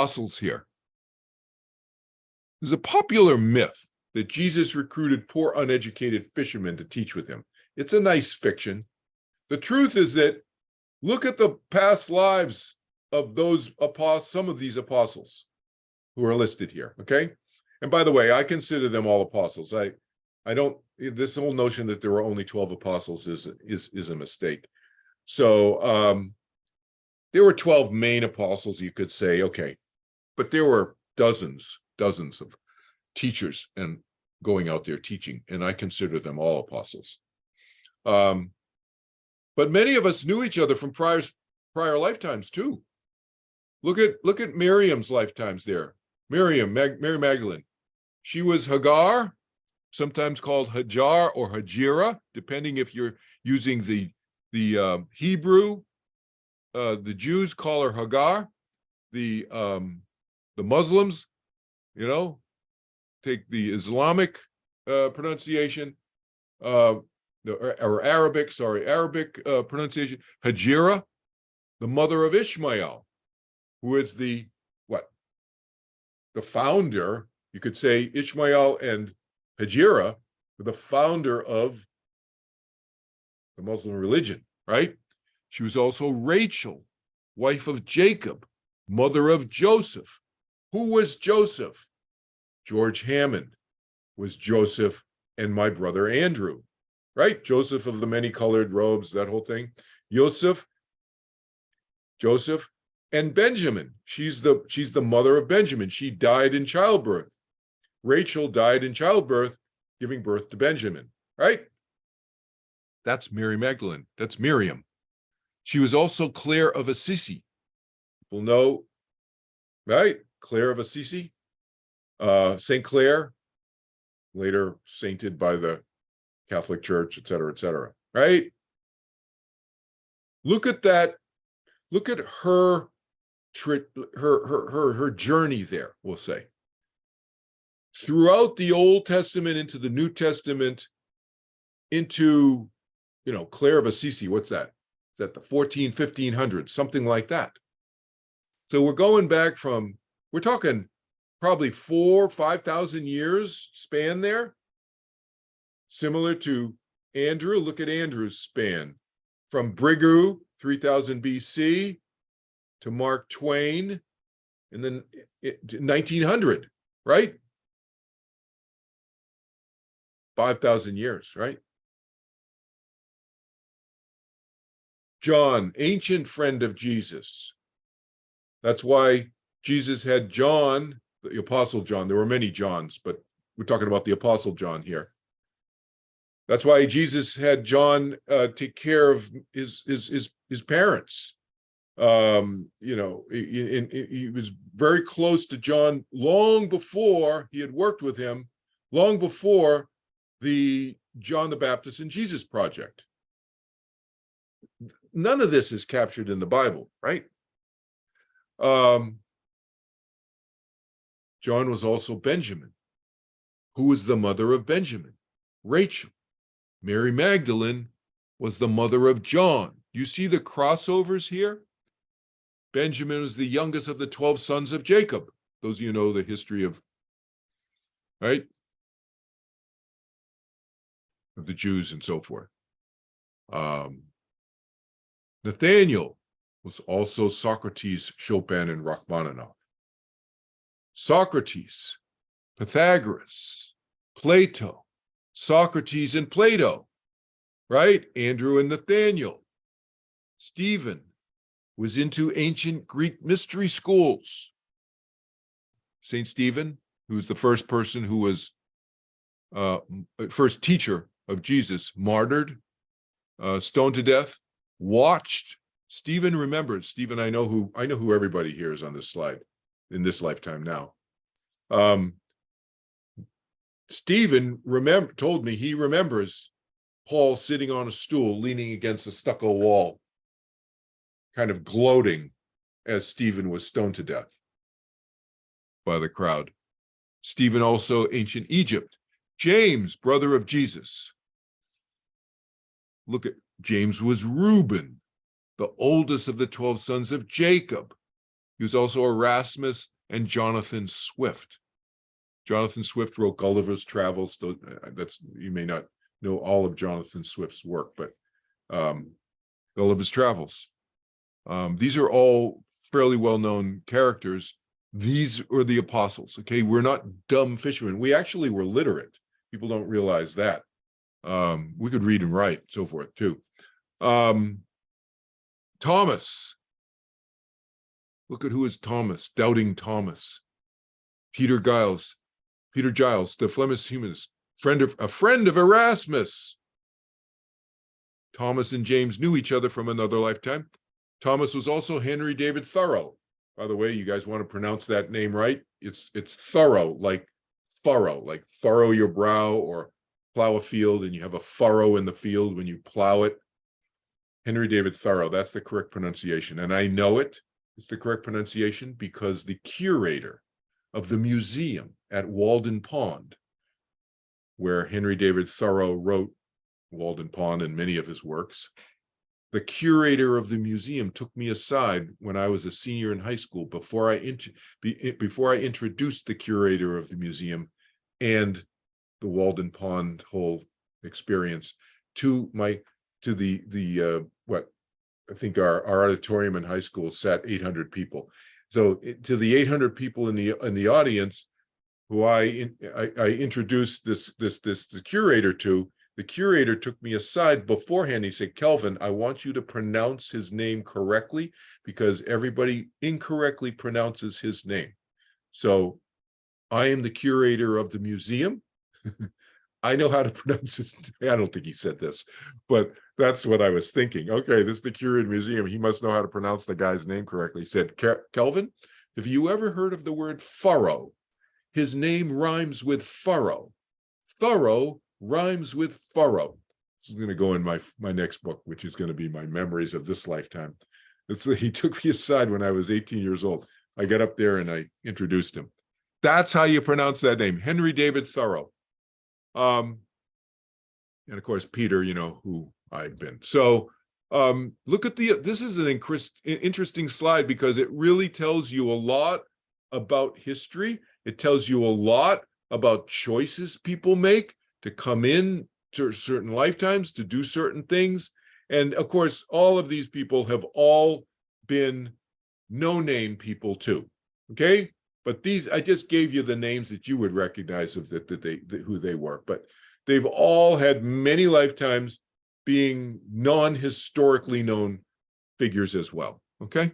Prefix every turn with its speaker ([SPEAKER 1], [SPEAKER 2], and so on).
[SPEAKER 1] apostles here. There's a popular myth that Jesus recruited poor, uneducated fishermen to teach with him. It's a nice fiction. The truth is that look at the past lives of those apostles, some of these apostles who are listed here, okay? And by the way, I consider them all apostles. I don't, this whole notion that there were only 12 apostles is a mistake. So there were 12 main apostles, you could say, okay, but there were dozens of teachers and going out there teaching, and I consider them all apostles. But many of us knew each other from prior lifetimes too. Look at Miriam's lifetimes there. Mary Magdalene. She was Hagar, sometimes called Hajar or Hajira, depending if you're using the Hebrew. The Jews call her Hagar. The Muslims, take the Islamic pronunciation, or Arabic pronunciation, Hajira, the mother of Ishmael, who is the founder, you could say Ishmael and Hajira, the founder of the Muslim religion, right? She was also Rachel, wife of Jacob, mother of Joseph. Who was Joseph? George Hammond was Joseph and my brother Andrew, right? Joseph of the many-colored robes, that whole thing. Joseph, and Benjamin. She's the mother of Benjamin. She died in childbirth. Rachel died in childbirth, giving birth to Benjamin, right? That's Mary Magdalene. That's Miriam. She was also Claire of Assisi. People know, right? Claire of Assisi. St. Clare, later sainted by the Catholic Church, et cetera, right? Look at that. Look at her journey there, we'll say. Throughout the Old Testament into the New Testament, into, Clare of Assisi, what's that? Is that the 1500s, something like that? So we're going back we're talking probably 4,000 or 5,000 years span there. Similar to Andrew, look at Andrew's span. From Brigu, 3000 BC, to Mark Twain, and then 1900, right? 5,000 years, right? John, ancient friend of Jesus. That's why Jesus had John, the Apostle John. There were many Johns, but we're talking about the Apostle John here. That's why Jesus had John take care of his parents. He was very close to John long before he had worked with him, long before the John the Baptist and Jesus project. None of this is captured in the Bible, right? John was also Benjamin. Who was the mother of Benjamin? Rachel. Mary Magdalene was the mother of John. You see the crossovers here? Benjamin was the youngest of the 12 sons of Jacob. Those of you know the history of, right? Of the Jews and so forth. Nathaniel was also Socrates, Chopin, and Rachmaninoff. Socrates, Pythagoras, Plato, Socrates and Plato, right? Andrew and Nathaniel. Stephen was into ancient Greek mystery schools. St. Stephen, who was the first person who was first teacher of Jesus, martyred, stoned to death, watched. Stephen remembered. Stephen, I know who everybody here is on this slide in this lifetime now. Stephen told me he remembers Paul sitting on a stool, leaning against a stucco wall, kind of gloating as Stephen was stoned to death by the crowd. Stephen also ancient Egypt. James, brother of Jesus. Look at James was Reuben, the oldest of the 12 sons of Jacob. He was also Erasmus and Jonathan Swift. Jonathan Swift wrote Gulliver's Travels. That's, you may not know all of Jonathan Swift's work, but Gulliver's Travels. These are all fairly well-known characters. These are the apostles. Okay, we're not dumb fishermen. We actually were literate. People don't realize that. We could read and write, so forth too. Thomas. Look at who is Thomas. Doubting Thomas. Peter Giles, the Flemish humanist, a friend of Erasmus. Thomas and James knew each other from another lifetime. Thomas was also Henry David Thoreau. By the way, you guys want to pronounce that name right? It's Thoreau, like furrow, like furrow your brow or plow a field and you have a furrow in the field when you plow it. Henry David Thoreau, that's the correct pronunciation. And I know it. It's the correct pronunciation because the curator of the museum at Walden Pond, where Henry David Thoreau wrote Walden Pond and many of his works, the curator of the museum took me aside when I was a senior in high school before I introduced the curator of the museum and the Walden Pond whole experience to the what I think our auditorium in high school sat 800 people. So to the 800 people in the audience who I introduced the curator to, the curator took me aside beforehand. He said, Kelvin, I want you to pronounce his name correctly because everybody incorrectly pronounces his name. So I am the curator of the museum. I know how to pronounce his name. I don't think he said this, but that's what I was thinking. Okay, this is the curator of the museum. He must know how to pronounce the guy's name correctly. He said, Kelvin, have you ever heard of the word furrow? His name rhymes with furrow. Thorough rhymes with furrow. This is going to go in my next book, which is going to be my memories of this lifetime. He took me aside when I was 18 years old. I got up there and I introduced him. That's how you pronounce that name, Henry David Thoreau. And of course, Peter, you know, who I've been. So look at this is an interesting slide because it really tells you a lot about history. It tells you a lot about choices people make to come in to certain lifetimes, to do certain things. And of course, all of these people have all been no-name people too, okay? But these, I just gave you the names that you would recognize of who they were. But they've all had many lifetimes being non-historically known figures as well, okay?